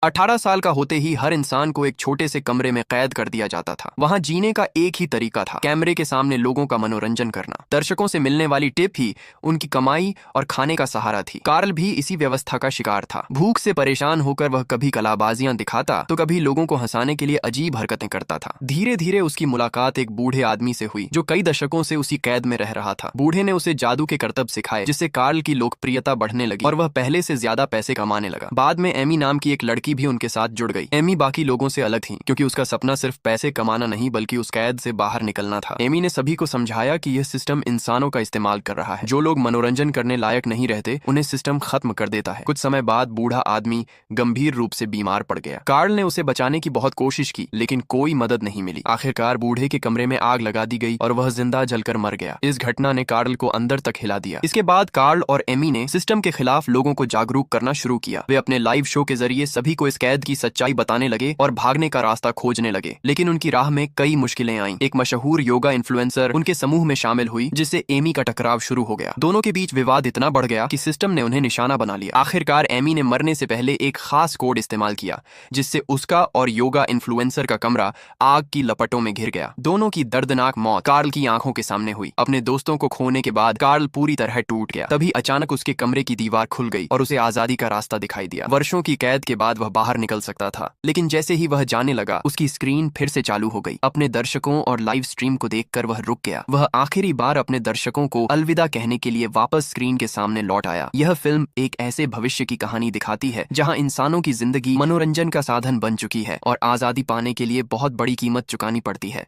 18 साल का होते ही हर इंसान को एक छोटे से कमरे में कैद कर दिया जाता था। वहां जीने का एक ही तरीका था, कैमरे के सामने लोगों का मनोरंजन करना। दर्शकों से मिलने वाली टिप ही उनकी कमाई और खाने का सहारा थी। कार्ल भी इसी व्यवस्था का शिकार था। भूख से परेशान होकर वह कभी कलाबाजियां दिखाता तो कभी लोगों को हंसाने के लिए अजीब हरकतें करता था। धीरे धीरे उसकी मुलाकात एक बूढ़े आदमी से हुई जो कई दशकों से उसी कैद में रह रहा था। बूढ़े ने उसे जादू के करतब सिखाए, जिससे कार्ल की लोकप्रियता बढ़ने लगी और वह पहले से ज्यादा पैसे कमाने लगा। बाद में एमी नाम की एक लड़की भी उनके साथ जुड़ गई। एमी बाकी लोगों से अलग थी क्योंकि उसका सपना सिर्फ पैसे कमाना नहीं बल्कि उस कैद से बाहर निकलना था। एमी ने सभी को समझाया कि यह सिस्टम इंसानों का इस्तेमाल कर रहा है। जो लोग मनोरंजन करने लायक नहीं रहते उन्हें सिस्टम खत्म कर देता है। कुछ समय बाद बूढ़ा आदमी गंभीर रूप से बीमार पड़ गया। कार्ल ने उसे बचाने की बहुत कोशिश की लेकिन कोई मदद नहीं मिली। आखिरकार बूढ़े के कमरे में आग लगा दी गई और वह जिंदा जलकर मर गया। इस घटना ने कार्ल को अंदर तक हिला दिया। इसके बाद कार्ल और एमी ने सिस्टम के खिलाफ लोगों को जागरूक करना शुरू किया। वे अपने लाइव शो के जरिए सभी को इस कैद की सच्चाई बताने लगे और भागने का रास्ता खोजने लगे। लेकिन उनकी राह में कई मुश्किलें आईं। एक मशहूर योगा इन्फ्लुएंसर उनके समूह में शामिल हुई, जिससे एमी का टकराव शुरू हो गया। दोनों के बीच विवाद इतना बढ़ गया कि सिस्टम ने उन्हें निशाना बना लिया। आखिरकार एमी ने मरने से पहले एक खास कोड इस्तेमाल किया, जिससे उसका और योगा इन्फ्लुएंसर का कमरा आग की लपटों में घिर गया। दोनों की दर्दनाक मौत कार्ल की आंखों के सामने हुई। अपने दोस्तों को खोने के बाद कार्ल पूरी तरह टूट गया। तभी अचानक उसके कमरे की दीवार खुल गई और उसे आजादी का रास्ता दिखाई दिया। वर्षों की कैद के बाद वह बाहर निकल सकता था, लेकिन जैसे ही वह जाने लगा उसकी स्क्रीन फिर से चालू हो गई। अपने दर्शकों और लाइव स्ट्रीम को देखकर वह रुक गया। वह आखिरी बार अपने दर्शकों को अलविदा कहने के लिए वापस स्क्रीन के सामने लौट आया। यह फिल्म एक ऐसे भविष्य की कहानी दिखाती है जहां इंसानों की जिंदगी मनोरंजन का साधन बन चुकी है और आजादी पाने के लिए बहुत बड़ी कीमत चुकानी पड़ती है।